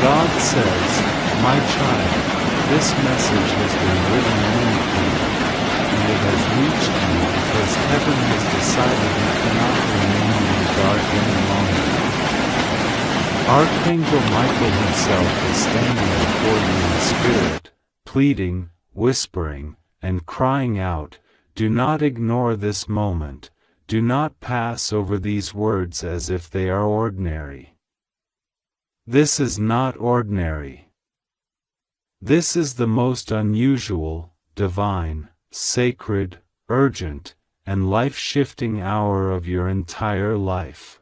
God says, "My child, this message has been written only for you, and it has reached you because heaven has decided you cannot remain in the dark any longer." Archangel Michael himself is standing before you in spirit, pleading, whispering, and crying out, "Do not ignore this moment. Do not pass over these words as if they are ordinary. This is not ordinary. This is the most unusual, divine, sacred, urgent, and life-shifting hour of your entire life."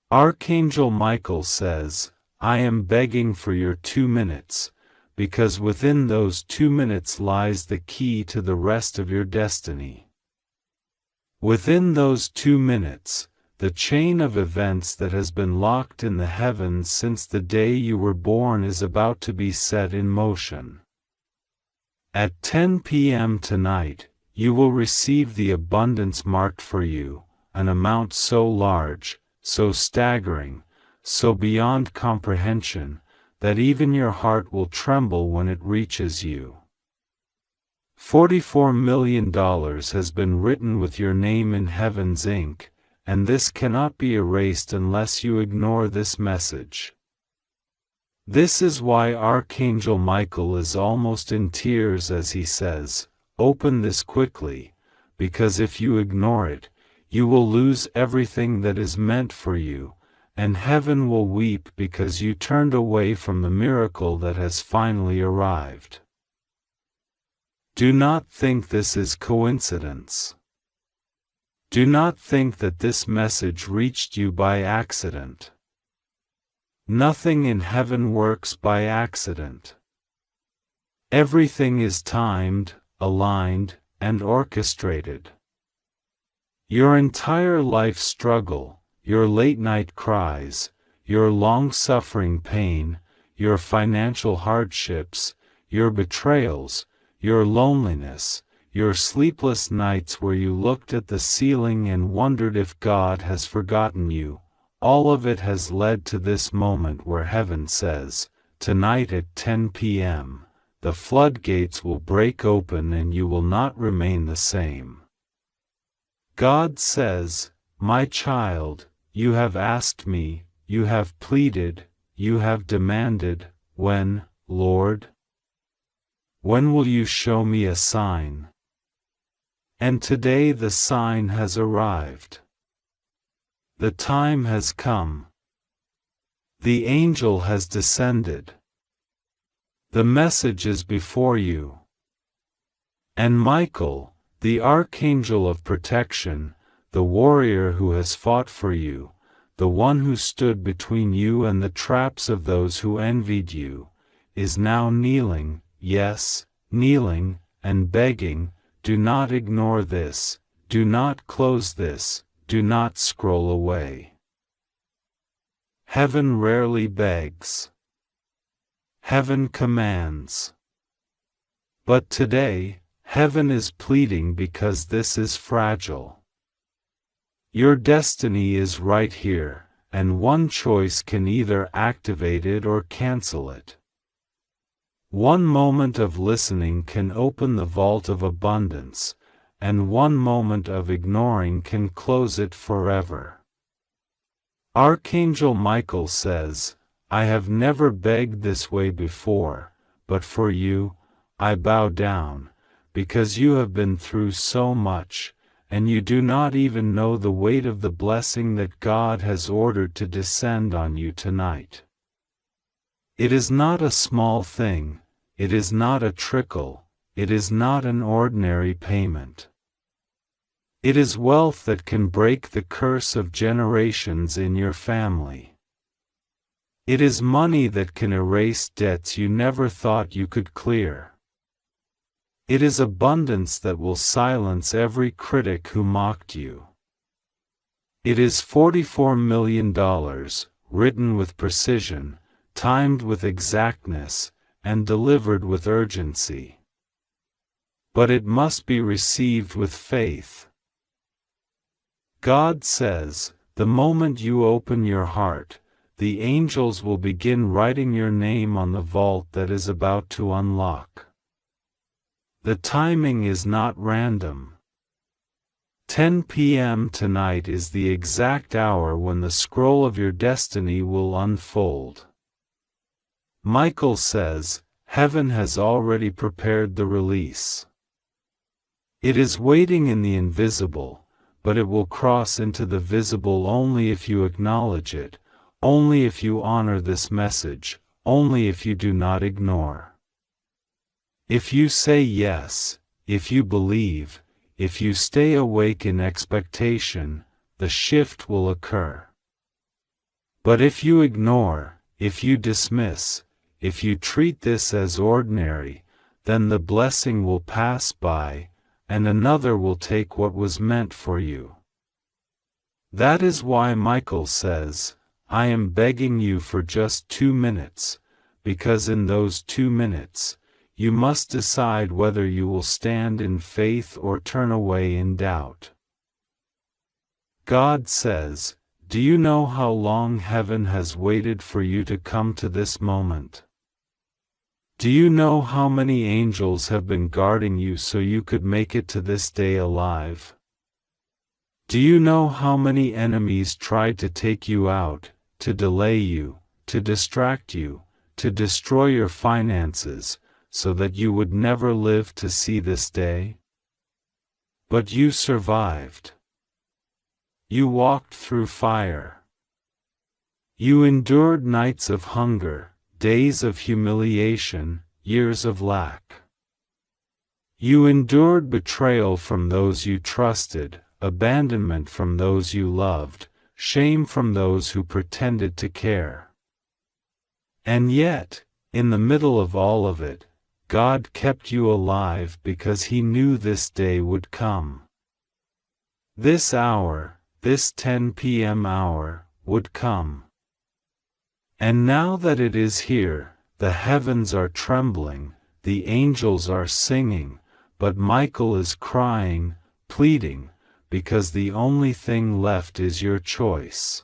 Archangel Michael says, "I am begging for your 2 minutes, because within those 2 minutes lies the key to the rest of your destiny. Within those 2 minutes, the chain of events that has been locked in the heavens since the day you were born is about to be set in motion. At 10 p.m. tonight, you will receive the abundance marked for you, an amount so large, so staggering, so beyond comprehension, that even your heart will tremble when it reaches you. $44 million has been written with your name in heaven's ink, and this cannot be erased unless you ignore this message. This is why Archangel Michael is almost in tears as he says, "Open this quickly, because if you ignore it, you will lose everything that is meant for you, and heaven will weep because you turned away from the miracle that has finally arrived." Do not think this is coincidence. Do not think that this message reached you by accident. Nothing in heaven works by accident. Everything is timed, aligned, and orchestrated. Your entire life struggle, your late-night cries, your long-suffering pain, your financial hardships, your betrayals, your loneliness, your sleepless nights where you looked at the ceiling and wondered if God has forgotten you, all of it has led to this moment where heaven says, "Tonight at 10 p.m., the floodgates will break open and you will not remain the same." God says, "My child, you have asked me, you have pleaded, you have demanded, when, Lord? When will you show me a sign?" And today the sign has arrived. The time has come. The angel has descended. The message is before you. And Michael, the archangel of protection, the warrior who has fought for you, the one who stood between you and the traps of those who envied you, is now kneeling, yes, kneeling, and begging, "Do not ignore this, do not close this, do not scroll away." Heaven rarely begs. Heaven commands. But today, heaven is pleading because this is fragile. Your destiny is right here, and one choice can either activate it or cancel it. One moment of listening can open the vault of abundance, and one moment of ignoring can close it forever. Archangel Michael says, "I have never begged this way before, but for you, I bow down, because you have been through so much, and you do not even know the weight of the blessing that God has ordered to descend on you tonight. It is not a small thing, it is not a trickle, it is not an ordinary payment. It is wealth that can break the curse of generations in your family. It is money that can erase debts you never thought you could clear. It is abundance that will silence every critic who mocked you. It is $44 million, written with precision, timed with exactness, and delivered with urgency. But it must be received with faith. God says, the moment you open your heart, the angels will begin writing your name on the vault that is about to unlock. The timing is not random. 10 p.m. tonight is the exact hour when the scroll of your destiny will unfold. Michael says, heaven has already prepared the release. It is waiting in the invisible, but it will cross into the visible only if you acknowledge it, only if you honor this message, only if you do not ignore. If you say yes, if you believe, if you stay awake in expectation, the shift will occur. But if you ignore, if you dismiss, if you treat this as ordinary, then the blessing will pass by, and another will take what was meant for you. That is why Michael says, I am begging you for just 2 minutes, because in those 2 minutes, you must decide whether you will stand in faith or turn away in doubt. God says, do you know how long heaven has waited for you to come to this moment? Do you know how many angels have been guarding you so you could make it to this day alive? Do you know how many enemies tried to take you out, to delay you, to distract you, to destroy your finances, so that you would never live to see this day? But you survived. You walked through fire. You endured nights of hunger, days of humiliation, years of lack. You endured betrayal from those you trusted, abandonment from those you loved, shame from those who pretended to care. And yet, in the middle of all of it, God kept you alive because He knew this day would come. This hour, this 10 p.m. hour, would come. And now that it is here, the heavens are trembling, the angels are singing, but Michael is crying, pleading, because the only thing left is your choice.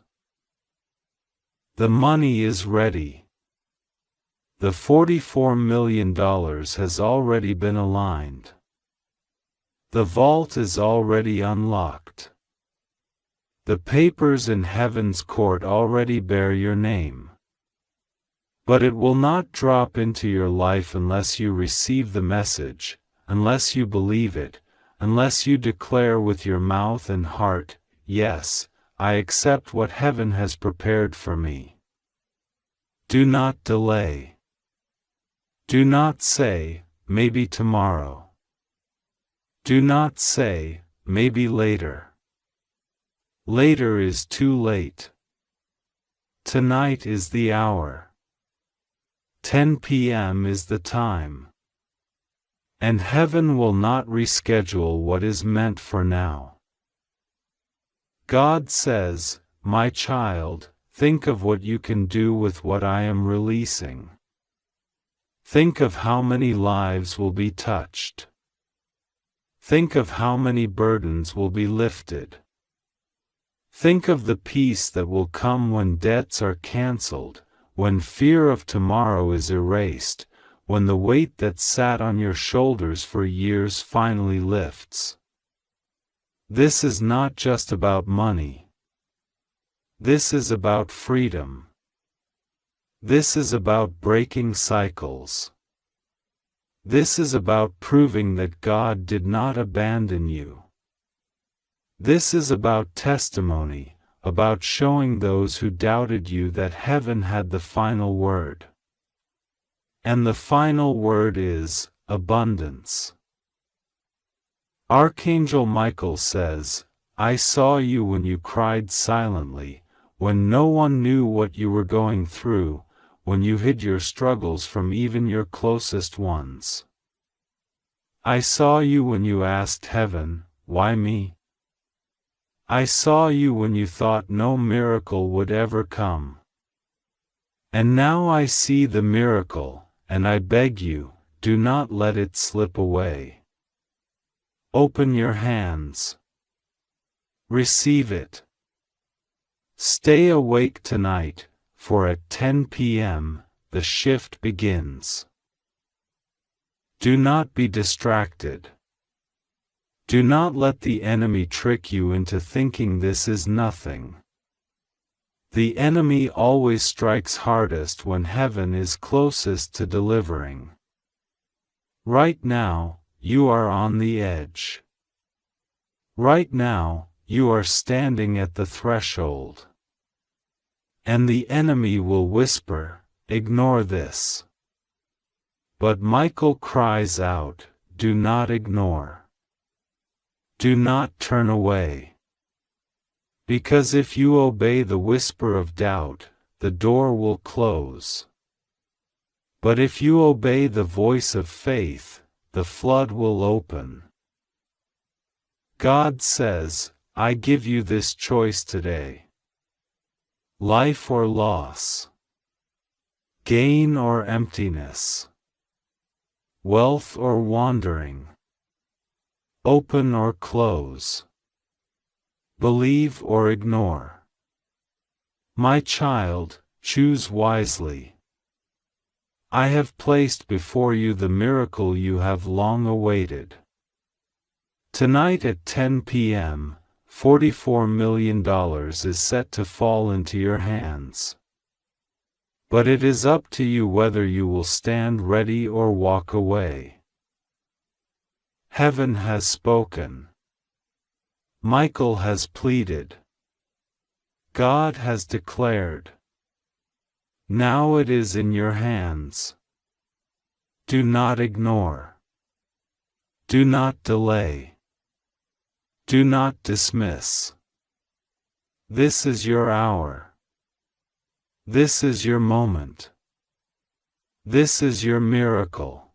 The money is ready. The $44 million has already been aligned. The vault is already unlocked. The papers in heaven's court already bear your name. But it will not drop into your life unless you receive the message, unless you believe it, unless you declare with your mouth and heart, yes, I accept what heaven has prepared for me. Do not delay. Do not say, maybe tomorrow. Do not say, maybe later. Later is too late. Tonight is the hour. 10 p.m. is the time. And heaven will not reschedule what is meant for now. God says, my child, think of what you can do with what I am releasing. Think of how many lives will be touched. Think of how many burdens will be lifted. Think of the peace that will come when debts are canceled, when fear of tomorrow is erased, when the weight that sat on your shoulders for years finally lifts. This is not just about money. This is about freedom. This is about breaking cycles. This is about proving that God did not abandon you. This is about testimony, about showing those who doubted you that heaven had the final word. And the final word is abundance. Archangel Michael says, I saw you when you cried silently, when no one knew what you were going through, when you hid your struggles from even your closest ones. I saw you when you asked heaven, why me? I saw you when you thought no miracle would ever come. And now I see the miracle, and I beg you, do not let it slip away. Open your hands. Receive it. Stay awake tonight, for at 10 p.m., the shift begins. Do not be distracted. Do not let the enemy trick you into thinking this is nothing. The enemy always strikes hardest when heaven is closest to delivering. Right now, you are on the edge. Right now, you are standing at the threshold. And the enemy will whisper, "Ignore this." But Michael cries out, "Do not ignore. Do not turn away. Because if you obey the whisper of doubt, the door will close. But if you obey the voice of faith, the flood will open." God says, "I give you this choice today. Life or loss. Gain or emptiness. Wealth or wandering. Open or close. Believe or ignore. My child, choose wisely. I have placed before you the miracle you have long awaited. Tonight at 10 p.m., $44 million is set to fall into your hands. But it is up to you whether you will stand ready or walk away. Heaven has spoken. Michael has pleaded. God has declared. Now it is in your hands. Do not ignore. Do not delay. Do not dismiss. This is your hour. This is your moment. This is your miracle.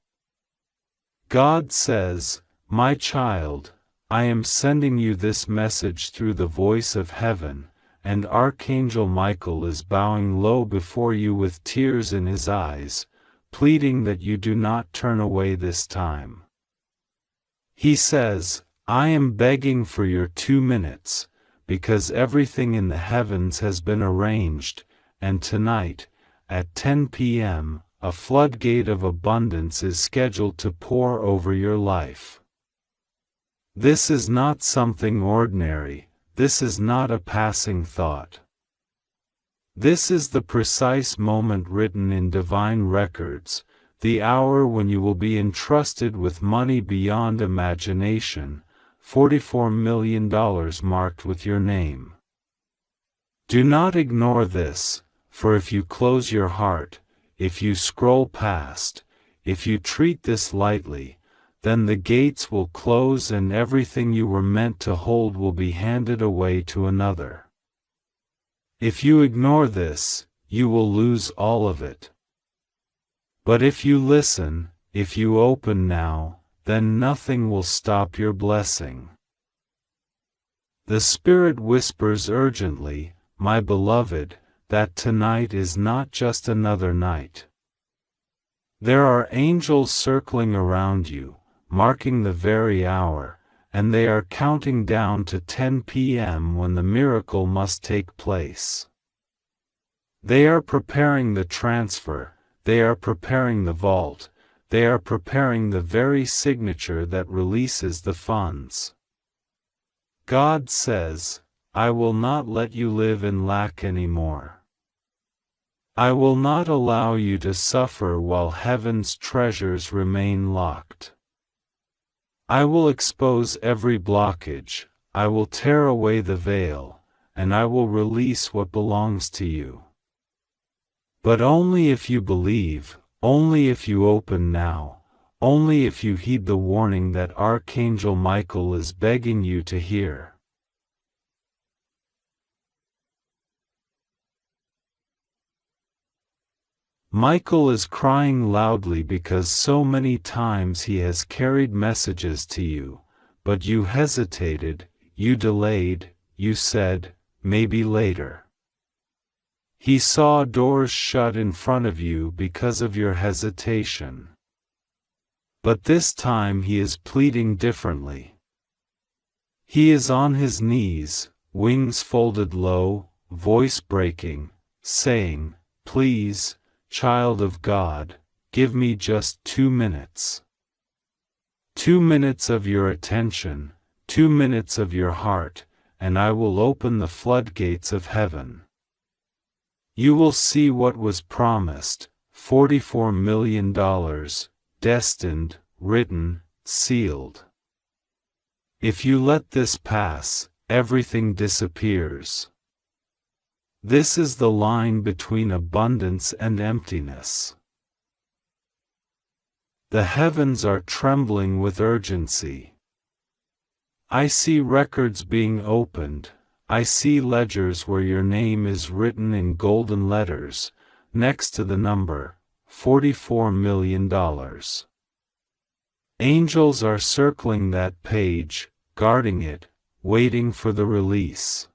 God says, "My child, I am sending you this message through the voice of heaven, and Archangel Michael is bowing low before you with tears in his eyes, pleading that you do not turn away this time. He says, I am begging for your 2 minutes, because everything in the heavens has been arranged, and tonight, at 10 p.m., a floodgate of abundance is scheduled to pour over your life. This is not something ordinary, this is not a passing thought. This is the precise moment written in divine records, the hour when you will be entrusted with money beyond imagination, $44 million marked with your name. Do not ignore this, for if you close your heart, if you scroll past, if you treat this lightly, then the gates will close and everything you were meant to hold will be handed away to another. If you ignore this, you will lose all of it. But if you listen, if you open now, then nothing will stop your blessing. The Spirit whispers urgently, my beloved, that tonight is not just another night. There are angels circling around you, marking the very hour, and they are counting down to 10 p.m. when the miracle must take place. They are preparing the transfer, they are preparing the vault, they are preparing the very signature that releases the funds. God says, I will not let you live in lack anymore. I will not allow you to suffer while heaven's treasures remain locked. I will expose every blockage, I will tear away the veil, and I will release what belongs to you. But only if you believe, only if you open now, only if you heed the warning that Archangel Michael is begging you to hear. Michael is crying loudly because so many times he has carried messages to you, but you hesitated, you delayed, you said, maybe later. He saw doors shut in front of you because of your hesitation. But this time he is pleading differently. He is on his knees, wings folded low, voice breaking, saying, "Please, child of God, give me just 2 minutes. 2 minutes of your attention, 2 minutes of your heart, and I will open the floodgates of heaven. You will see what was promised, $44 million, destined, written, sealed. If you let this pass, everything disappears." This is the line between abundance and emptiness. The heavens are trembling with urgency. I see records being opened. I see ledgers where your name is written in golden letters, next to the number, $44 million. Angels are circling that page, guarding it, waiting for the release.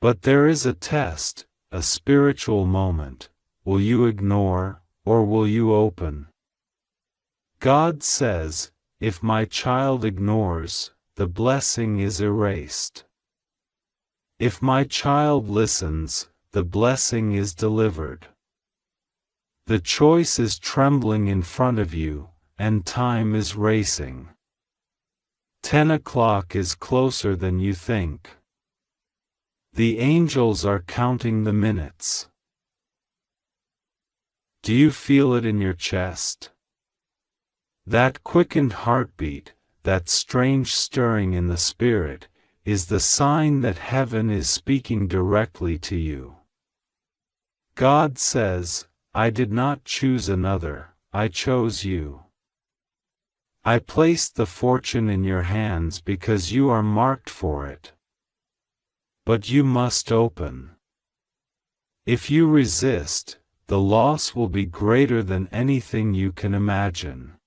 But there is a test, a spiritual moment. Will you ignore, or will you open? God says, "If my child ignores, the blessing is erased. If my child listens, the blessing is delivered." The choice is trembling in front of you, and time is racing. 10 o'clock is closer than you think. The angels are counting the minutes. Do you feel it in your chest? That quickened heartbeat, that strange stirring in the spirit, is the sign that heaven is speaking directly to you. God says, "I did not choose another, I chose you. I placed the fortune in your hands because you are marked for it. But you must open. If you resist, the loss will be greater than anything you can imagine.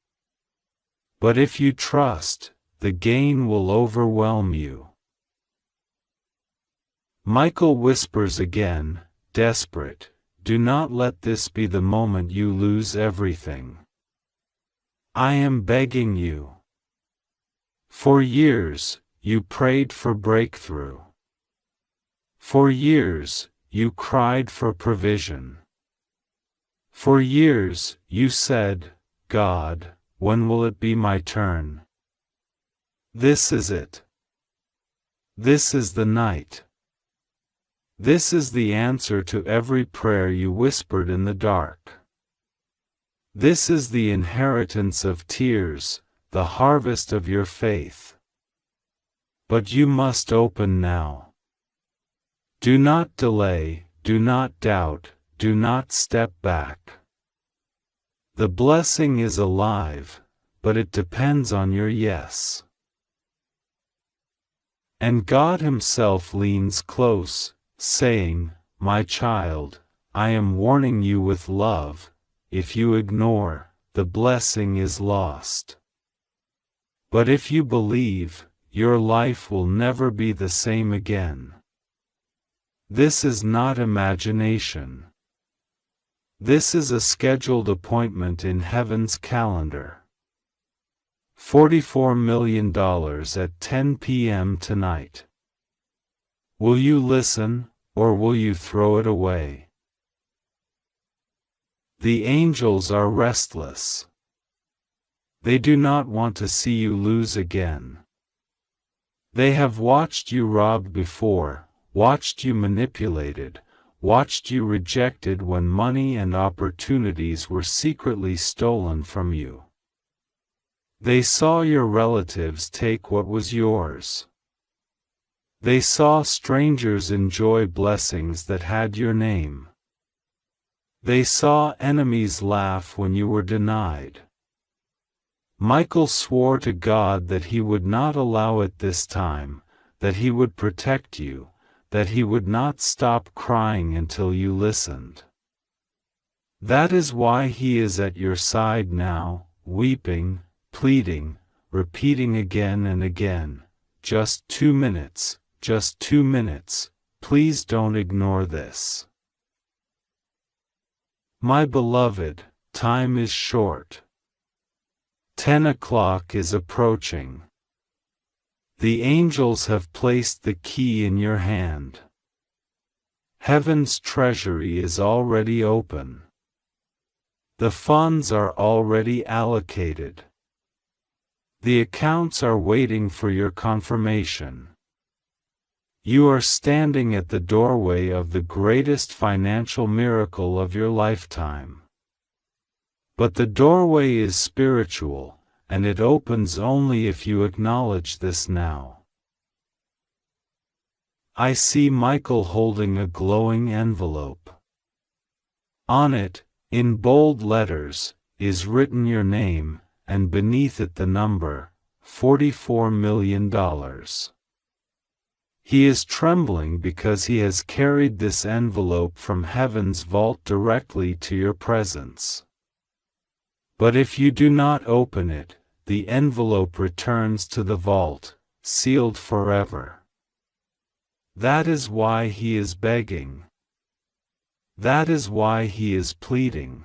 But if you trust, the gain will overwhelm you." Michael whispers again, desperate, "Do not let this be the moment you lose everything. I am begging you. For years, you prayed for breakthrough. For years, you cried for provision. For years, you said, 'God, when will it be my turn?' This is it. This is the night. This is the answer to every prayer you whispered in the dark. This is the inheritance of tears, the harvest of your faith. But you must open now. Do not delay, do not doubt, do not step back. The blessing is alive, but it depends on your yes." And God Himself leans close, saying, "My child, I am warning you with love. If you ignore, the blessing is lost. But if you believe, your life will never be the same again." This is not imagination. This is a scheduled appointment in heaven's calendar. $44 million at 10 p.m. tonight. Will you listen, or will you throw it away? The angels are restless. They do not want to see you lose again. They have watched you robbed before, watched you manipulated, watched you rejected when money and opportunities were secretly stolen from you. They saw your relatives take what was yours. They saw strangers enjoy blessings that had your name. They saw enemies laugh when you were denied. Michael swore to God that he would not allow it this time, that he would protect you, that he would not stop crying until you listened. That is why he is at your side now, weeping, pleading, repeating again and again, "Just 2 minutes, just 2 minutes, please don't ignore this. My beloved, time is short. 10 o'clock is approaching. The angels have placed the key in your hand. Heaven's treasury is already open. The funds are already allocated. The accounts are waiting for your confirmation. You are standing at the doorway of the greatest financial miracle of your lifetime. But the doorway is spiritual, and it opens only if you acknowledge this now. I see Michael holding a glowing envelope. On it, in bold letters, is written your name, and beneath it the number, $44 million. He is trembling because he has carried this envelope from heaven's vault directly to your presence. But if you do not open it, the envelope returns to the vault, sealed forever. That is why he is begging. That is why he is pleading.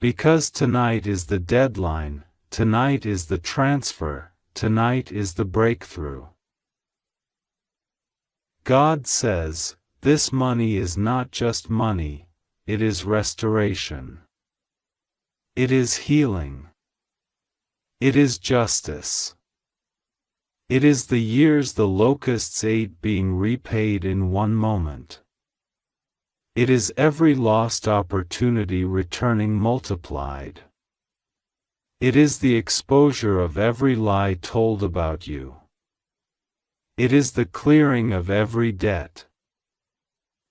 Because tonight is the deadline, tonight is the transfer, tonight is the breakthrough. God says, this money is not just money, it is restoration. It is healing. It is justice. It is the years the locusts ate being repaid in one moment. It is every lost opportunity returning multiplied. It is the exposure of every lie told about you. It is the clearing of every debt.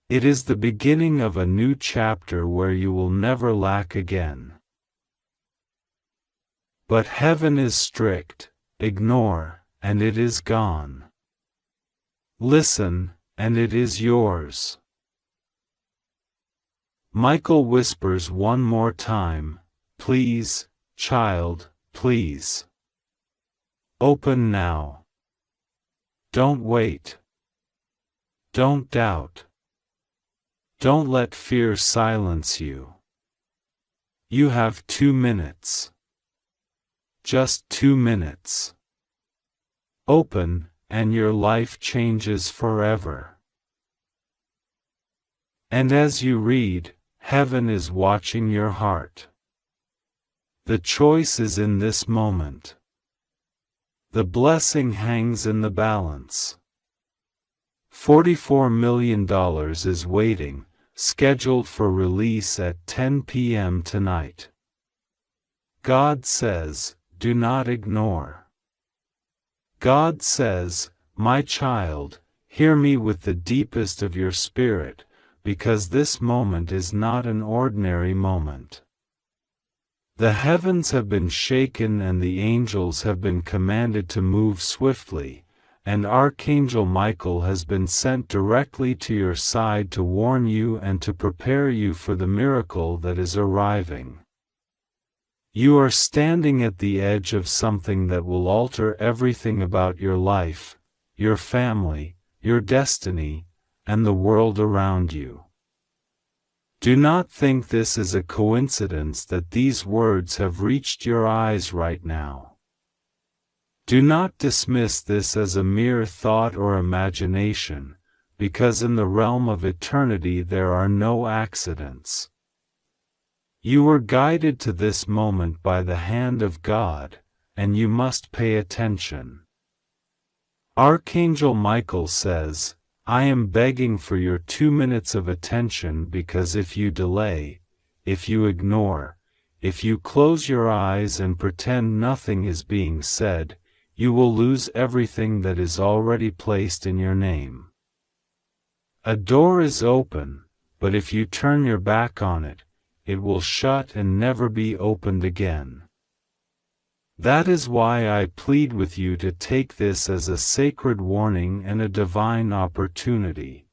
It is the beginning of a new chapter where you will never lack again. But heaven is strict, ignore, and it is gone. Listen, and it is yours. Michael whispers one more time, please, child, please. Open now. Don't wait. Don't doubt. Don't let fear silence you. You have 2 minutes. Just 2 minutes. Open, and your life changes forever. And as you read, heaven is watching your heart. The choice is in this moment. The blessing hangs in the balance. $44 million is waiting, scheduled for release at 10 p.m. tonight. God says, do not ignore. God says, my child, hear me with the deepest of your spirit, because this moment is not an ordinary moment. The heavens have been shaken and the angels have been commanded to move swiftly, and Archangel Michael has been sent directly to your side to warn you and to prepare you for the miracle that is arriving. You are standing at the edge of something that will alter everything about your life, your family, your destiny, and the world around you. Do not think this is a coincidence that these words have reached your eyes right now. Do not dismiss this as a mere thought or imagination, because in the realm of eternity there are no accidents. You were guided to this moment by the hand of God, and you must pay attention. Archangel Michael says, I am begging for your 2 minutes of attention because if you delay, if you ignore, if you close your eyes and pretend nothing is being said, you will lose everything that is already placed in your name. A door is open, but if you turn your back on it, it will shut and never be opened again. That is why I plead with you to take this as a sacred warning and a divine opportunity.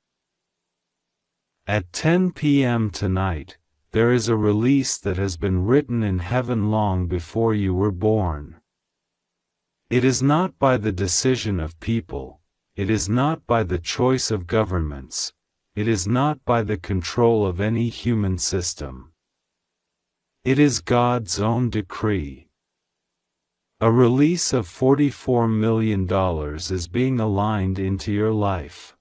At 10 p.m. tonight, there is a release that has been written in heaven long before you were born. It is not by the decision of people, it is not by the choice of governments, it is not by the control of any human system. It is God's own decree. A release of $44 million is being aligned into your life.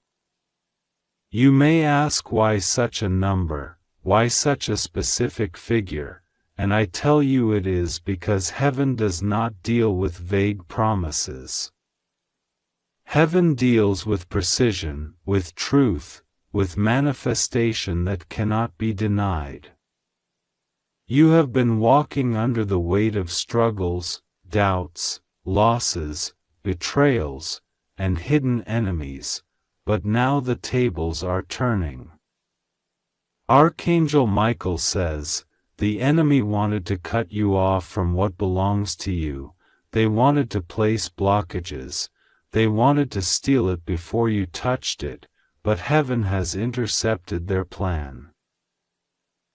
You may ask why such a number, why such a specific figure, and I tell you it is because heaven does not deal with vague promises. Heaven deals with precision, with truth, with manifestation that cannot be denied. You have been walking under the weight of struggles, doubts, losses, betrayals, and hidden enemies, but now the tables are turning. Archangel Michael says, the enemy wanted to cut you off from what belongs to you, they wanted to place blockages, they wanted to steal it before you touched it, but heaven has intercepted their plan.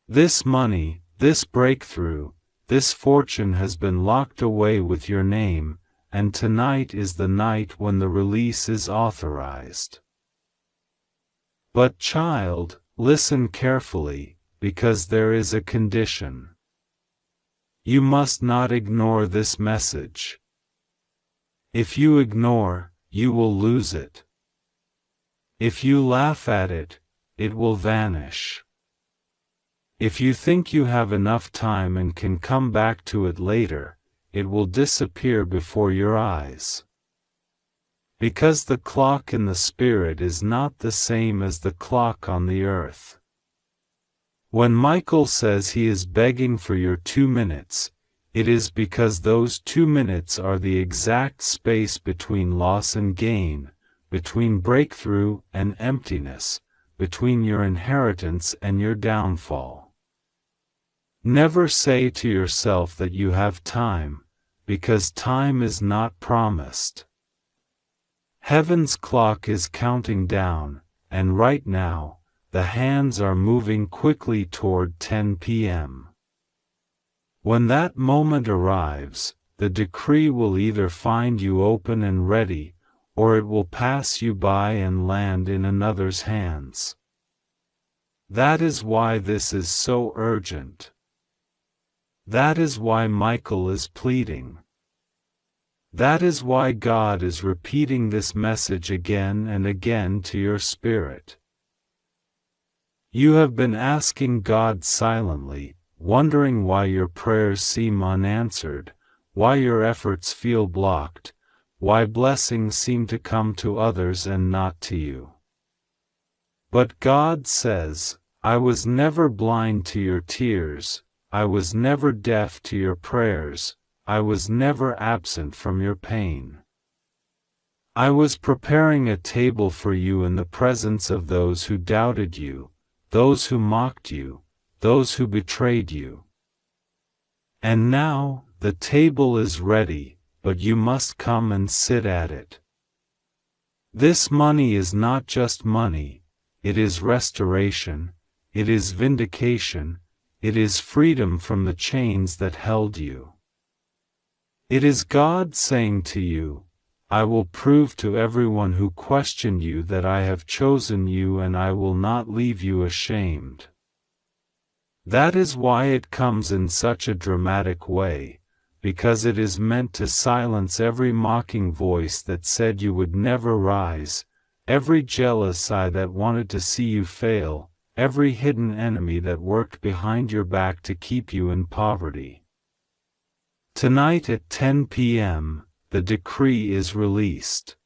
This money, this breakthrough, this fortune has been locked away with your name, and tonight is the night when the release is authorized. But child, listen carefully, because there is a condition. You must not ignore this message. If you ignore, you will lose it. If you laugh at it, it will vanish. If you think you have enough time and can come back to it later, it will disappear before your eyes. Because the clock in the spirit is not the same as the clock on the earth. When Michael says he is begging for your 2 minutes, it is because those 2 minutes are the exact space between loss and gain, between breakthrough and emptiness, between your inheritance and your downfall. Never say to yourself that you have time, because time is not promised. Heaven's clock is counting down, and right now, the hands are moving quickly toward 10 p.m. When that moment arrives, the decree will either find you open and ready, or it will pass you by and land in another's hands. That is why this is so urgent. That is why Michael is pleading. That is why God is repeating this message again and again to your spirit. You have been asking God silently, wondering why your prayers seem unanswered, why your efforts feel blocked, why blessings seem to come to others and not to you. But God says, I was never blind to your tears, I was never deaf to your prayers, I was never absent from your pain. I was preparing a table for you in the presence of those who doubted you, those who mocked you, those who betrayed you. And now, the table is ready, but you must come and sit at it. This money is not just money, it is restoration, it is vindication, it is freedom from the chains that held you. It is God saying to you, I will prove to everyone who questioned you that I have chosen you and I will not leave you ashamed. That is why it comes in such a dramatic way, because it is meant to silence every mocking voice that said you would never rise, every jealous eye that wanted to see you fail, every hidden enemy that worked behind your back to keep you in poverty. Tonight at 10 p.m., the decree is released.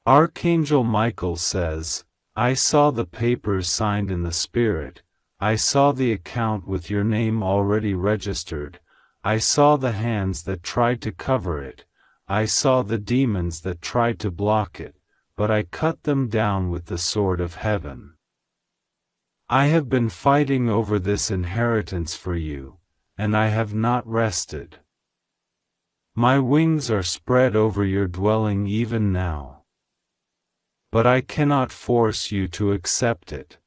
Archangel Michael says, I saw the papers signed in the Spirit, I saw the account with your name already registered, I saw the hands that tried to cover it, I saw the demons that tried to block it, but I cut them down with the sword of heaven. I have been fighting over this inheritance for you, and I have not rested. My wings are spread over your dwelling even now. But I cannot force you to accept it.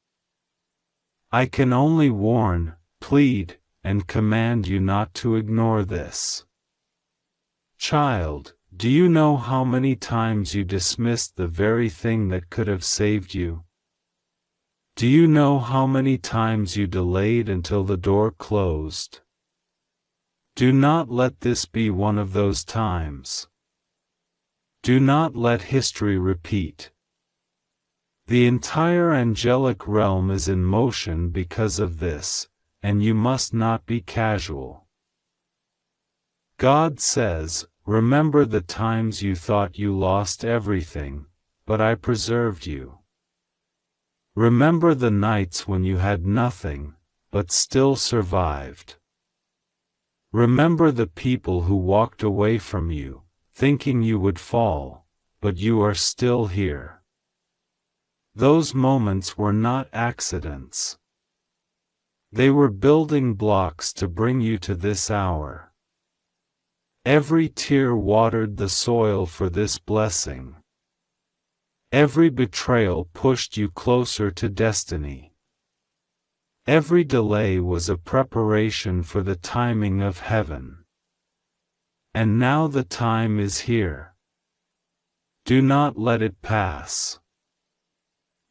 I can only warn, plead, and command you not to ignore this. Child, do you know how many times you dismissed the very thing that could have saved you? Do you know how many times you delayed until the door closed? Do not let this be one of those times. Do not let history repeat. The entire angelic realm is in motion because of this, and you must not be casual. God says, remember the times you thought you lost everything, but I preserved you. Remember the nights when you had nothing, but still survived. Remember the people who walked away from you, thinking you would fall, but you are still here. Those moments were not accidents. They were building blocks to bring you to this hour. Every tear watered the soil for this blessing. Every betrayal pushed you closer to destiny. Every delay was a preparation for the timing of heaven. And now the time is here. Do not let it pass.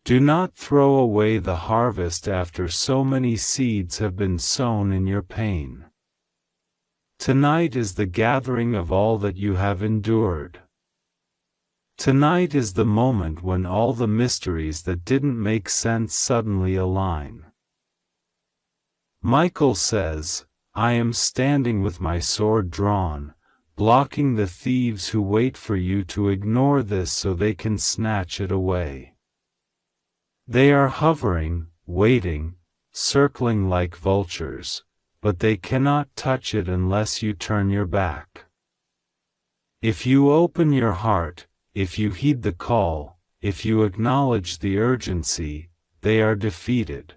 Do not throw away the harvest after so many seeds have been sown in your pain. Tonight is the gathering of all that you have endured. Tonight is the moment when all the mysteries that didn't make sense suddenly align. Michael says, I am standing with my sword drawn, blocking the thieves who wait for you to ignore this so they can snatch it away. They are hovering, waiting, circling like vultures, but they cannot touch it unless you turn your back. If you open your heart, if you heed the call, if you acknowledge the urgency, they are defeated.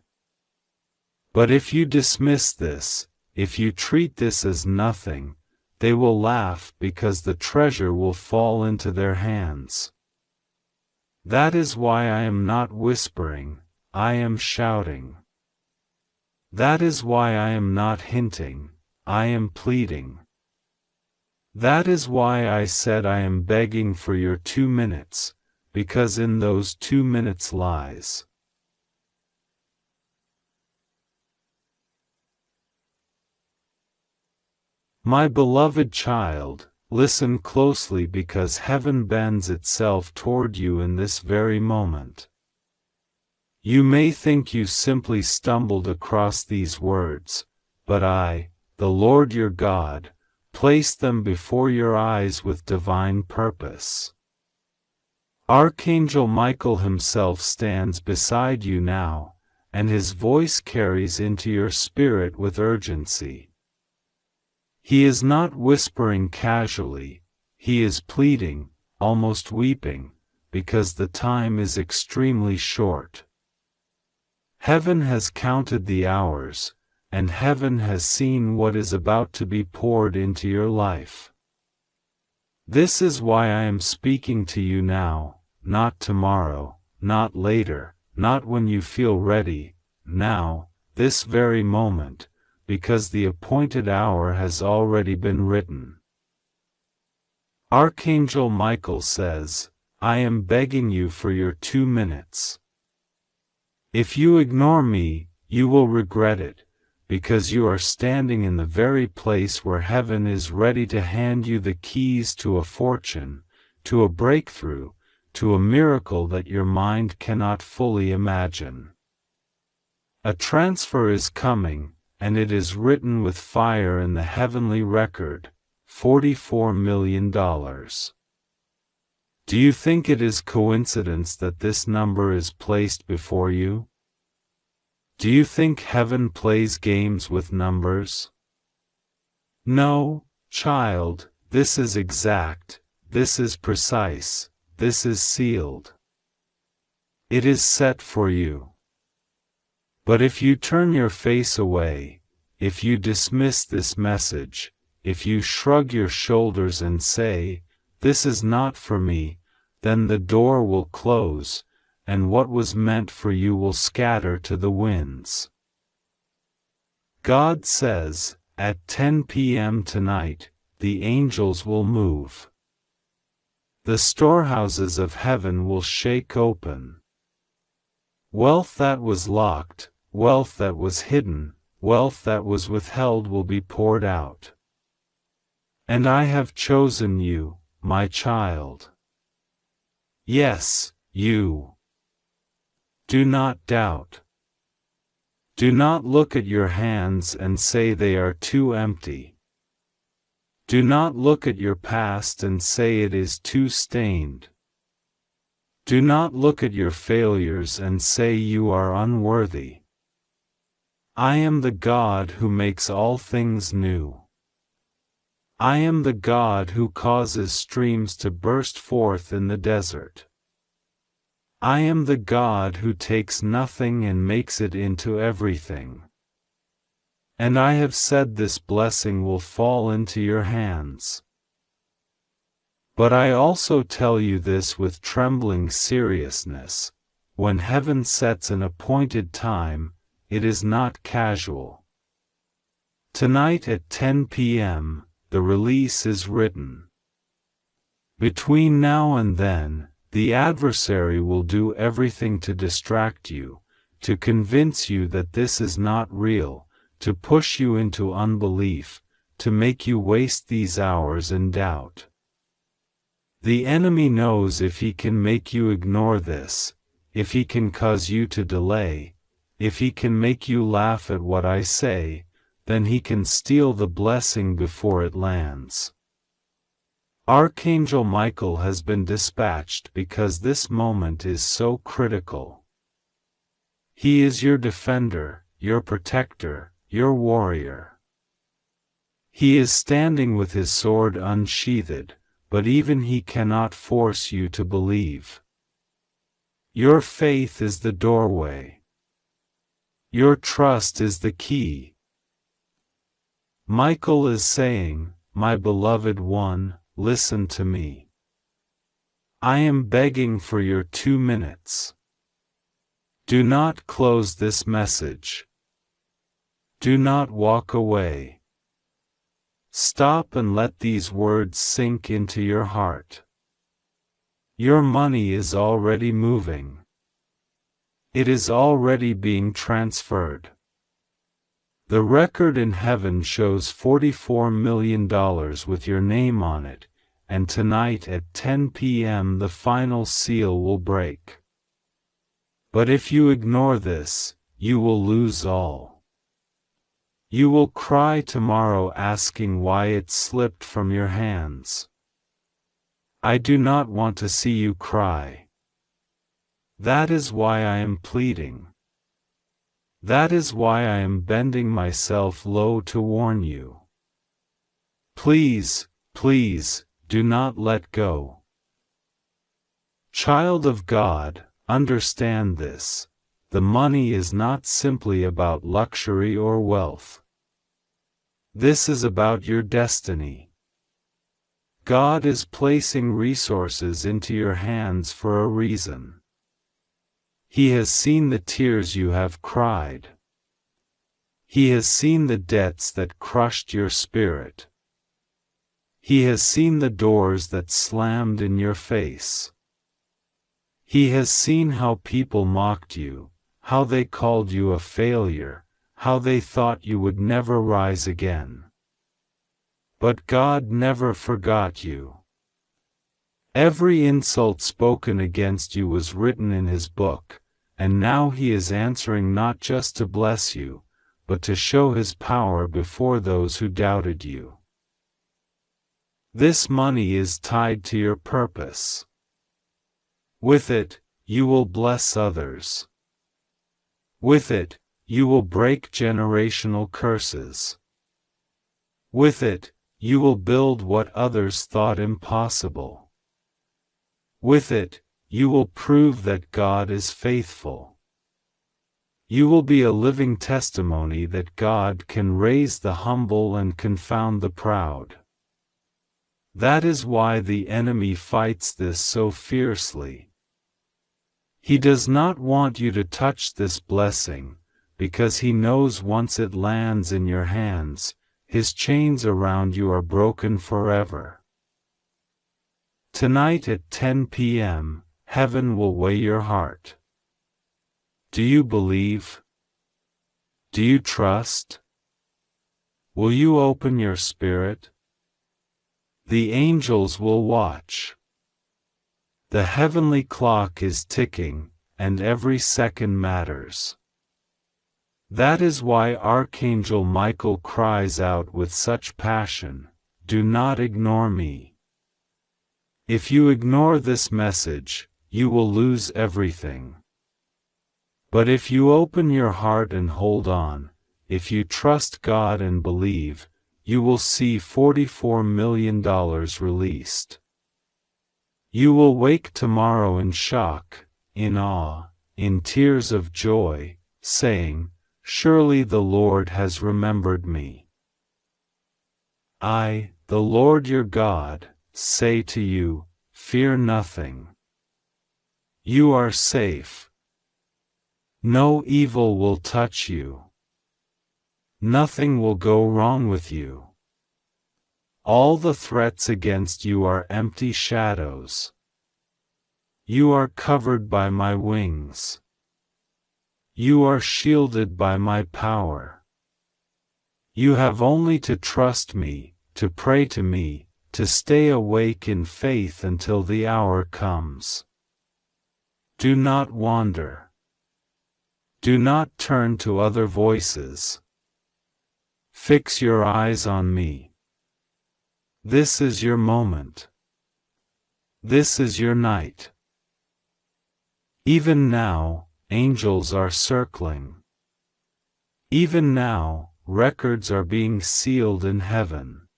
But if you dismiss this, if you treat this as nothing, they will laugh because the treasure will fall into their hands. That is why I am not whispering, I am shouting. That is why I am not hinting, I am pleading. That is why I said I am begging for your 2 minutes, because in those 2 minutes lies. My beloved child, listen closely because heaven bends itself toward you in this very moment. You may think you simply stumbled across these words, but I, the Lord your God, placed them before your eyes with divine purpose. Archangel Michael himself stands beside you now, and his voice carries into your spirit with urgency. He is not whispering casually, he is pleading, almost weeping, because the time is extremely short. Heaven has counted the hours, and heaven has seen what is about to be poured into your life. This is why I am speaking to you now, not tomorrow, not later, not when you feel ready, now, this very moment, because the appointed hour has already been written. Archangel Michael says, I am begging you for your 2 minutes. If you ignore me, you will regret it, because you are standing in the very place where heaven is ready to hand you the keys to a fortune, to a breakthrough, to a miracle that your mind cannot fully imagine. A transfer is coming, and it is written with fire in the heavenly record, $44 million. Do you think it is coincidence that this number is placed before you? Do you think heaven plays games with numbers? No, child, this is exact, this is precise, this is sealed. It is set for you. But if you turn your face away, if you dismiss this message, if you shrug your shoulders and say, this is not for me, then the door will close, and what was meant for you will scatter to the winds. God says, at 10 p.m. tonight, the angels will move. The storehouses of heaven will shake open. Wealth that was locked, wealth that was hidden, wealth that was withheld will be poured out. And I have chosen you, my child. Yes, you. Do not doubt. Do not look at your hands and say they are too empty. Do not look at your past and say it is too stained. Do not look at your failures and say you are unworthy. I am the God who makes all things new. I am the God who causes streams to burst forth in the desert. I am the God who takes nothing and makes it into everything. And I have said this blessing will fall into your hands. But I also tell you this with trembling seriousness: when heaven sets an appointed time, it is not casual. Tonight at 10 p.m., the release is written. Between now and then, the adversary will do everything to distract you, to convince you that this is not real, to push you into unbelief, to make you waste these hours in doubt. The enemy knows if he can make you ignore this, if he can cause you to delay, if he can make you laugh at what I say, then he can steal the blessing before it lands. Archangel Michael has been dispatched because this moment is so critical. He is your defender, your protector, your warrior. He is standing with his sword unsheathed, but even he cannot force you to believe. Your faith is the doorway. Your trust is the key. Michael is saying, my beloved one, listen to me. I am begging for your 2 minutes. Do not close this message. Do not walk away. Stop and let these words sink into your heart. Your money is already moving. It is already being transferred. The record in heaven shows $44 million with your name on it, and tonight at 10 p.m. the final seal will break. But if you ignore this, you will lose all. You will cry tomorrow asking why it slipped from your hands. I do not want to see you cry. That is why I am pleading. That is why I am bending myself low to warn you. Please, please, do not let go. Child of God, understand this: the money is not simply about luxury or wealth. This is about your destiny. God is placing resources into your hands for a reason. He has seen the tears you have cried. He has seen the debts that crushed your spirit. He has seen the doors that slammed in your face. He has seen how people mocked you, how they called you a failure, how they thought you would never rise again. But God never forgot you. Every insult spoken against you was written in His book, and now He is answering not just to bless you, but to show His power before those who doubted you. This money is tied to your purpose. With it, you will bless others. With it, you will break generational curses. With it, you will build what others thought impossible. With it, you will prove that God is faithful. You will be a living testimony that God can raise the humble and confound the proud. That is why the enemy fights this so fiercely. He does not want you to touch this blessing, because he knows once it lands in your hands, his chains around you are broken forever. Tonight at 10 p.m., heaven will weigh your heart. Do you believe? Do you trust? Will you open your spirit? The angels will watch. The heavenly clock is ticking, and every second matters. That is why Archangel Michael cries out with such passion, "Do not ignore me." If you ignore this message, you will lose everything. But if you open your heart and hold on, if you trust God and believe, you will see $44 million released. You will wake tomorrow in shock, in awe, in tears of joy, saying, "Surely the Lord has remembered me." I, the Lord your God, say to you, fear nothing. You are safe. No evil will touch you. Nothing will go wrong with you. All the threats against you are empty shadows. You are covered by my wings. You are shielded by my power. You have only to trust me, to pray to me, to stay awake in faith until the hour comes. Do not wander. Do not turn to other voices. Fix your eyes on me. This is your moment. This is your night. Even now, angels are circling. Even now, records are being sealed in heaven.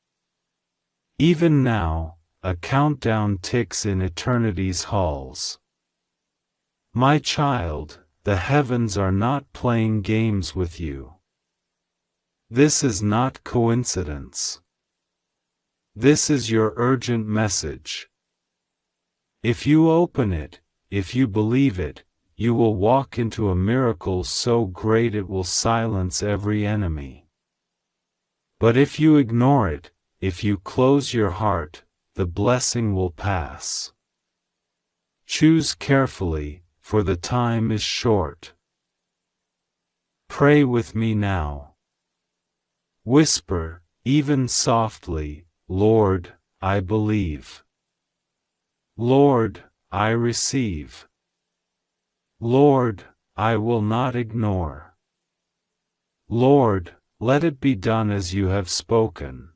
Even now, a countdown ticks in eternity's halls. My child, the heavens are not playing games with you. This is not coincidence. This is your urgent message. If you open it, if you believe it, you will walk into a miracle so great it will silence every enemy. But if you ignore it, if you close your heart, the blessing will pass. Choose carefully, for the time is short. Pray with me now. Whisper, even softly, "Lord, I believe. Lord, I receive. Lord, I will not ignore. Lord, let it be done as you have spoken."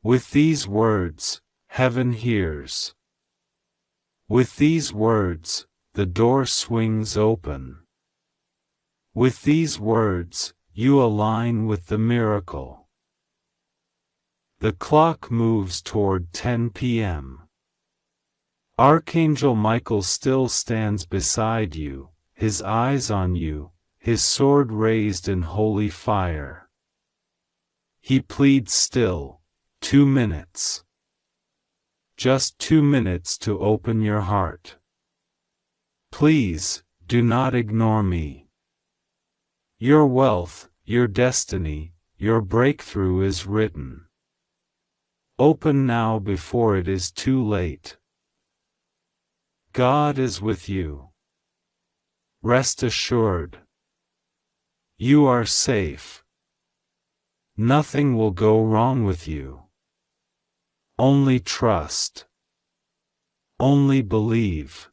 With these words, heaven hears. With these words, the door swings open. With these words, you align with the miracle. The clock moves toward 10 p.m. Archangel Michael still stands beside you, his eyes on you, his sword raised in holy fire. He pleads still, 2 minutes. Just 2 minutes to open your heart. Please, do not ignore me. Your wealth, your destiny, your breakthrough is written. Open now before it is too late. God is with you. Rest assured. You are safe. Nothing will go wrong with you. Only trust. Only believe.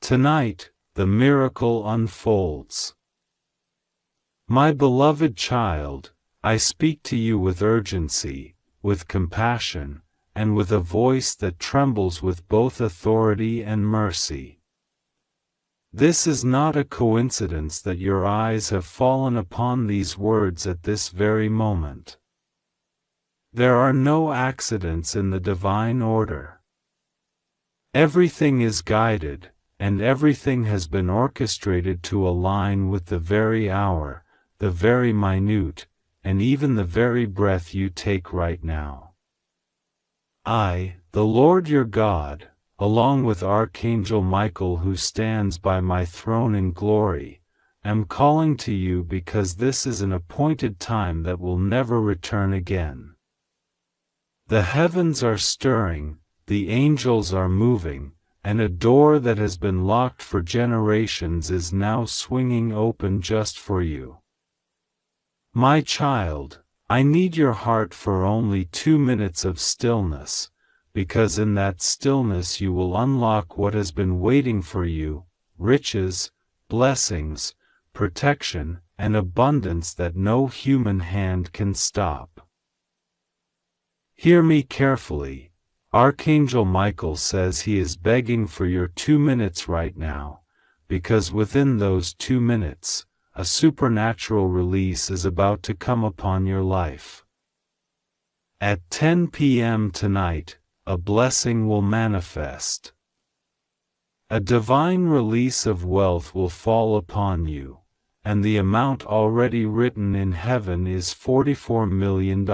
Tonight, the miracle unfolds. My beloved child, I speak to you with urgency, with compassion, and with a voice that trembles with both authority and mercy. This is not a coincidence that your eyes have fallen upon these words at this very moment. There are no accidents in the divine order. Everything is guided, and everything has been orchestrated to align with the very hour, the very minute, and even the very breath you take right now. I, the Lord your God, along with Archangel Michael who stands by my throne in glory, am calling to you because this is an appointed time that will never return again. The heavens are stirring, the angels are moving, and a door that has been locked for generations is now swinging open just for you. My child, I need your heart for only 2 minutes of stillness, because in that stillness you will unlock what has been waiting for you: riches, blessings, protection, and abundance that no human hand can stop. Hear me carefully. Archangel Michael says he is begging for your 2 minutes right now, because within those 2 minutes, a supernatural release is about to come upon your life. At 10 p.m. tonight, a blessing will manifest. A divine release of wealth will fall upon you, and the amount already written in heaven is $44 million.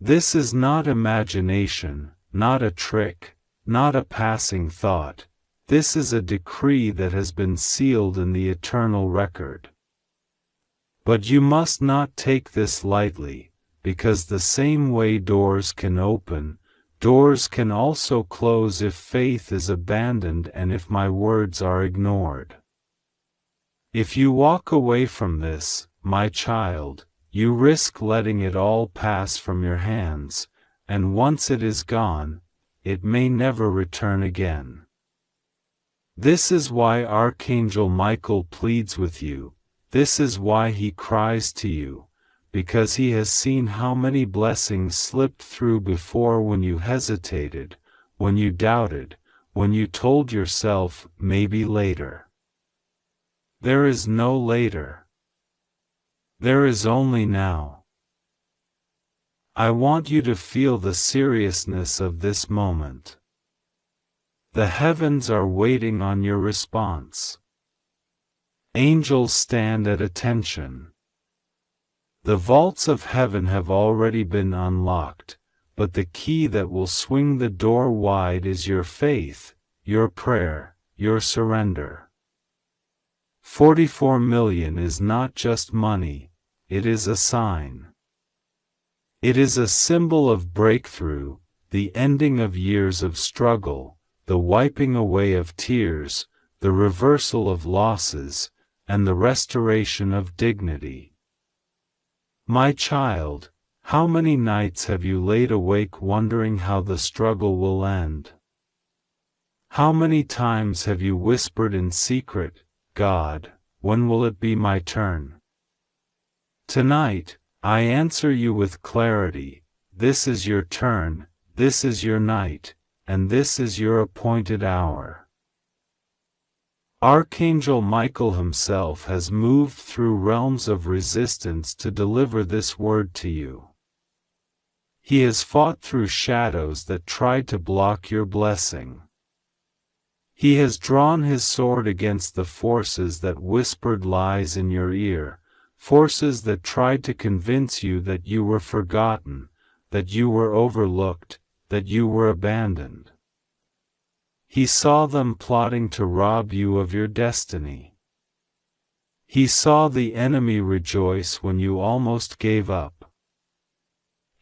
This is not imagination, not a trick, not a passing thought. This is a decree that has been sealed in the eternal record. But you must not take this lightly, because the same way doors can open, doors can also close if faith is abandoned and if my words are ignored. If you walk away from this, my child, you risk letting it all pass from your hands, and once it is gone, it may never return again. This is why Archangel Michael pleads with you. This is why he cries to you, because he has seen how many blessings slipped through before when you hesitated, when you doubted, when you told yourself, maybe later. There is no later. There is only now. I want you to feel the seriousness of this moment. The heavens are waiting on your response. Angels stand at attention. The vaults of heaven have already been unlocked, but the key that will swing the door wide is your faith, your prayer, your surrender. 44 million is not just money, it is a sign. It is a symbol of breakthrough, the ending of years of struggle, the wiping away of tears, the reversal of losses, and the restoration of dignity. My child, how many nights have you laid awake wondering how the struggle will end? How many times have you whispered in secret, God, when will it be my turn? Tonight, I answer you with clarity. This is your turn, this is your night, and this is your appointed hour. Archangel Michael himself has moved through realms of resistance to deliver this word to you. He has fought through shadows that tried to block your blessing. He has drawn his sword against the forces that whispered lies in your ear, forces that tried to convince you that you were forgotten, that you were overlooked, that you were abandoned. He saw them plotting to rob you of your destiny. He saw the enemy rejoice when you almost gave up.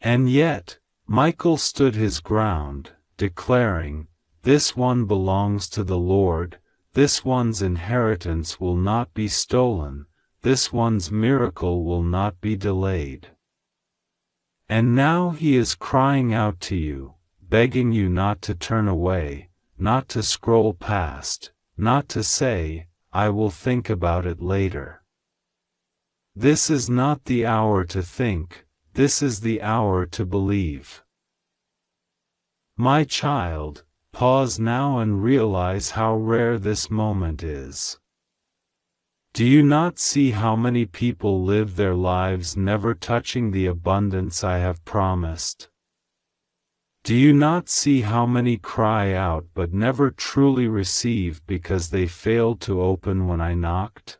And yet, Michael stood his ground, declaring, "This one belongs to the Lord, this one's inheritance will not be stolen, this one's miracle will not be delayed." And now he is crying out to you, begging you not to turn away, not to scroll past, not to say, "I will think about it later." This is not the hour to think, this is the hour to believe. My child, pause now and realize how rare this moment is. Do you not see how many people live their lives never touching the abundance I have promised? Do you not see how many cry out but never truly receive because they failed to open when I knocked?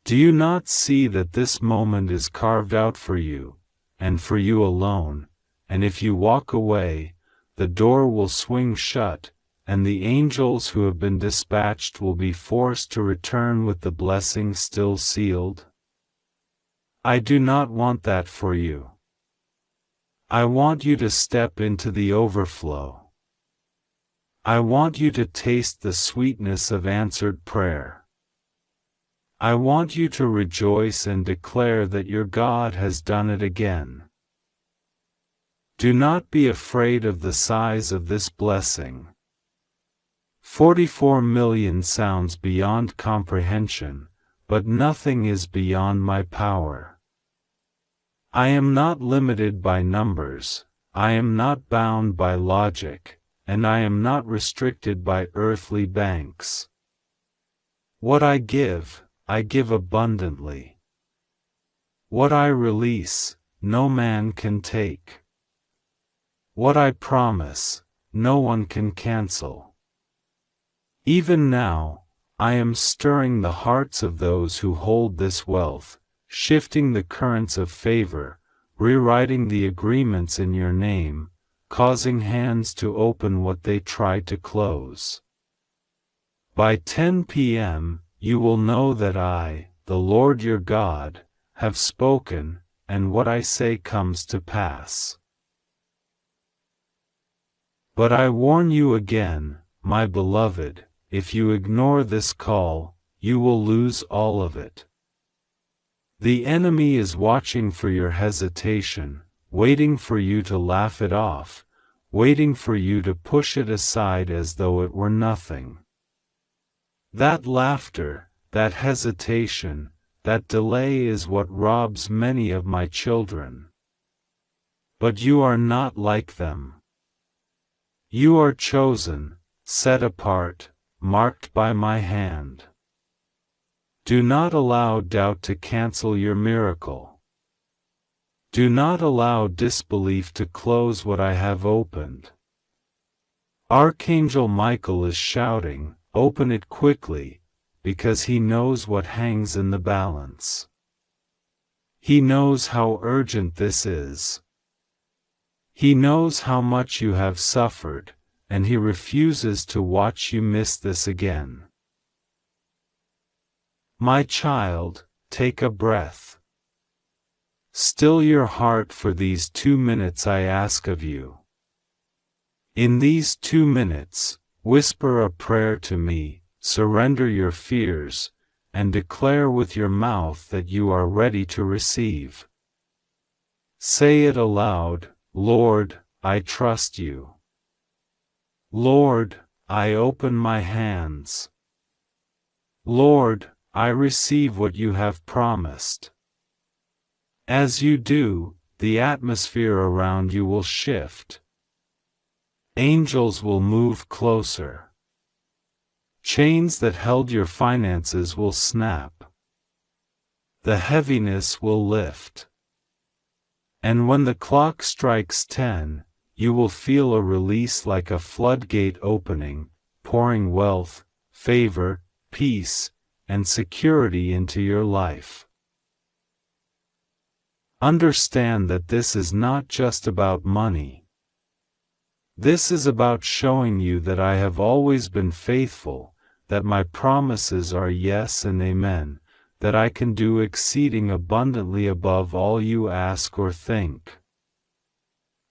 Do you not see that this moment is carved out for you, and for you alone, and if you walk away, the door will swing shut, and the angels who have been dispatched will be forced to return with the blessing still sealed? I do not want that for you. I want you to step into the overflow. I want you to taste the sweetness of answered prayer. I want you to rejoice and declare that your God has done it again. Do not be afraid of the size of this blessing. 44 million sounds beyond comprehension, but nothing is beyond my power. I am not limited by numbers, I am not bound by logic, and I am not restricted by earthly banks. What I give abundantly. What I release, no man can take. What I promise, no one can cancel. Even now, I am stirring the hearts of those who hold this wealth, shifting the currents of favor, rewriting the agreements in your name, causing hands to open what they tried to close. By 10 p.m., you will know that I, the Lord your God, have spoken, and what I say comes to pass. But I warn you again, my beloved, if you ignore this call, you will lose all of it. The enemy is watching for your hesitation, waiting for you to laugh it off, waiting for you to push it aside as though it were nothing. That laughter, that hesitation, that delay is what robs many of my children. But you are not like them. You are chosen, set apart, marked by my hand. Do not allow doubt to cancel your miracle. Do not allow disbelief to close what I have opened. Archangel Michael is shouting, open it quickly, because he knows what hangs in the balance. He knows how urgent this is. He knows how much you have suffered, and he refuses to watch you miss this again. My child, take a breath. Still your heart for these 2 minutes I ask of you. In these 2 minutes, whisper a prayer to me, surrender your fears, and declare with your mouth that you are ready to receive. Say it aloud, Lord, I trust you. Lord, I open my hands. Lord, I receive what you have promised. As you do, the atmosphere around you will shift. Angels will move closer. Chains that held your finances will snap. The heaviness will lift. And when the clock strikes 10, you will feel a release like a floodgate opening, pouring wealth, favor, peace, and security into your life. Understand that this is not just about money. This is about showing you that I have always been faithful, that my promises are yes and amen, that I can do exceeding abundantly above all you ask or think.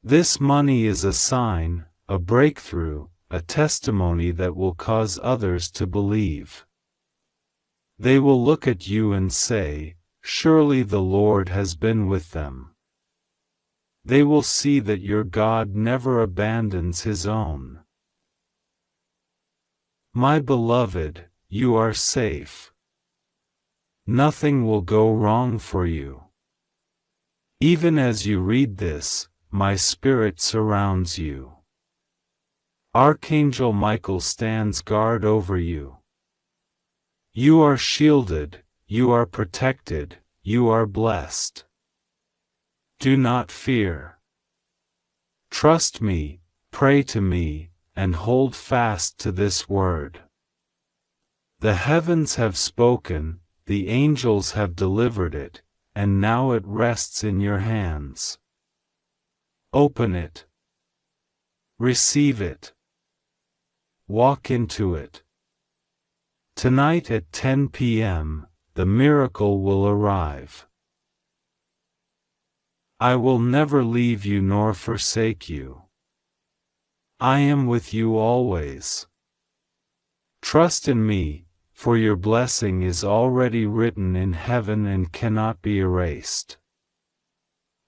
This money is a sign, a breakthrough, a testimony that will cause others to believe. They will look at you and say, surely the Lord has been with them. They will see that your God never abandons his own. My beloved, you are safe. Nothing will go wrong for you. Even as you read this, my spirit surrounds you. Archangel Michael stands guard over you. You are shielded, you are protected, you are blessed. Do not fear. Trust me, pray to me, and hold fast to this word. The heavens have spoken, the angels have delivered it, and now it rests in your hands. Open it. Receive it. Walk into it. Tonight at 10 p.m., the miracle will arrive. I will never leave you nor forsake you. I am with you always. Trust in me, for your blessing is already written in heaven and cannot be erased.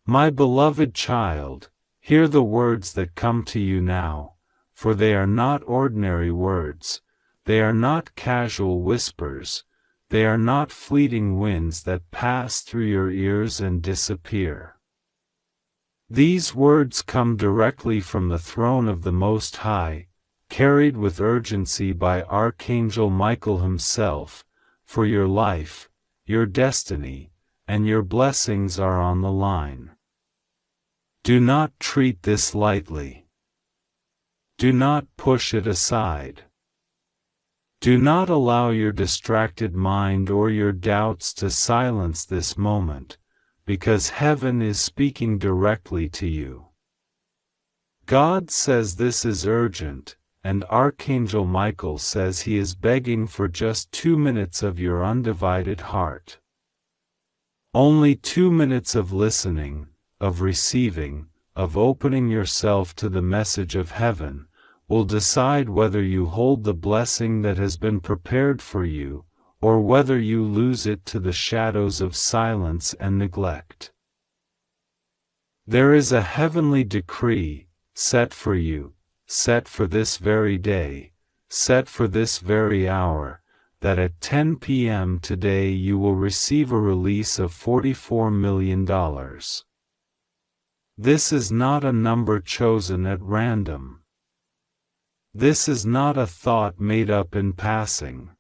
My beloved child, Hear the words that come to you now, for they are not ordinary words, they are not casual whispers, they are not fleeting winds that pass through your ears and disappear. These words come directly from the throne of the Most High, carried with urgency by Archangel Michael himself, for your life, your destiny, and your blessings are on the line. Do not treat this lightly. Do not push it aside. Do not allow your distracted mind or your doubts to silence this moment, because heaven is speaking directly to you. God says this is urgent, and Archangel Michael says he is begging for just 2 minutes of your undivided heart. Only 2 minutes of listening, of receiving, of opening yourself to the message of heaven, will decide whether you hold the blessing that has been prepared for you, or whether you lose it to the shadows of silence and neglect. There is a heavenly decree, set for you, set for this very day, set for this very hour, that at 10 p.m. today you will receive a release of $44 million. This is not a number chosen at random. This is not a thought made up in passing.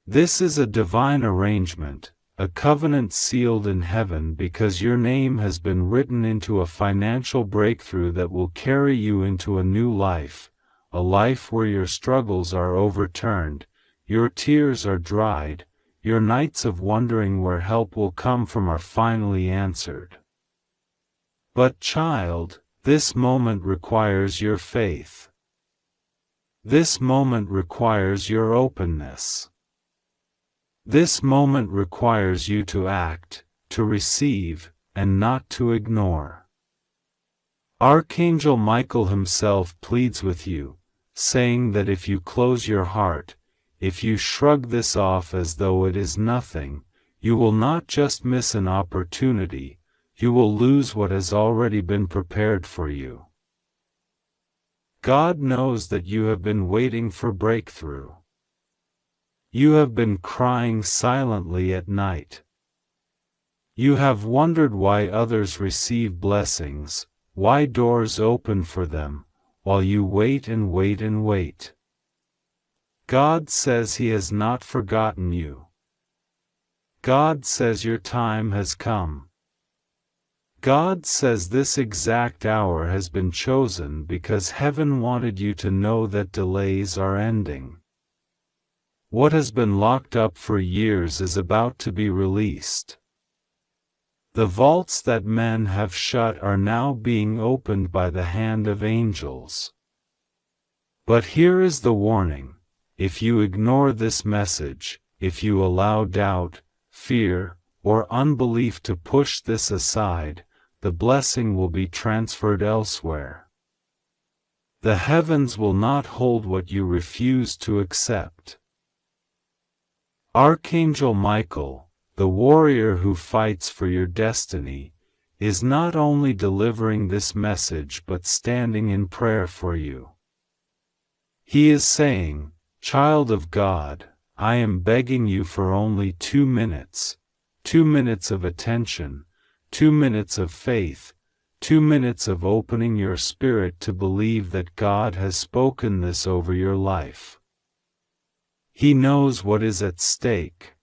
This is a divine arrangement, a covenant sealed in heaven, because your name has been written into a financial breakthrough that will carry you into a new life, a life where your struggles are overturned, your tears are dried, your nights of wondering where help will come from are finally answered. But child, this moment requires your faith. This moment requires your openness. This moment requires you to act, to receive, and not to ignore. Archangel Michael himself pleads with you, saying that if you close your heart, if you shrug this off as though it is nothing, you will not just miss an opportunity, you will lose what has already been prepared for you. God knows that you have been waiting for breakthrough. You have been crying silently at night. You have wondered why others receive blessings, why doors open for them, while you wait and wait and wait. God says He has not forgotten you. God says your time has come. God says this exact hour has been chosen because heaven wanted you to know that delays are ending. What has been locked up for years is about to be released. The vaults that men have shut are now being opened by the hand of angels. But here is the warning: if you ignore this message, if you allow doubt, fear, or unbelief to push this aside, the blessing will be transferred elsewhere. The heavens will not hold what you refuse to accept. Archangel Michael, the warrior who fights for your destiny, is not only delivering this message but standing in prayer for you. He is saying, "Child of God, I am begging you for only 2 minutes, 2 minutes of attention, 2 minutes of faith, 2 minutes of opening your spirit to believe that God has spoken this over your life." He knows what is at stake.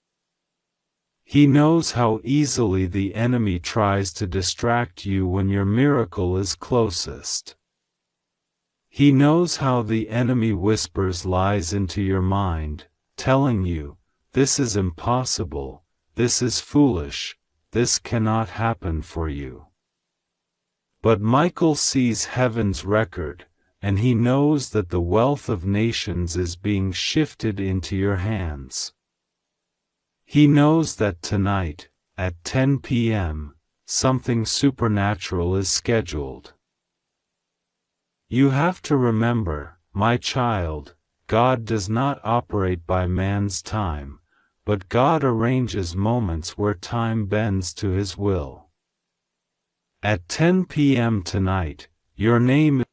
He knows how easily the enemy tries to distract you when your miracle is closest. He knows how the enemy whispers lies into your mind, telling you, "This is impossible, this is foolish, this cannot happen for you." But Michael sees heaven's record, and he knows that the wealth of nations is being shifted into your hands. He knows that tonight, at 10 p.m., something supernatural is scheduled. You have to remember, my child, God does not operate by man's time, but God arranges moments where time bends to His will. At 10 p.m. tonight, your name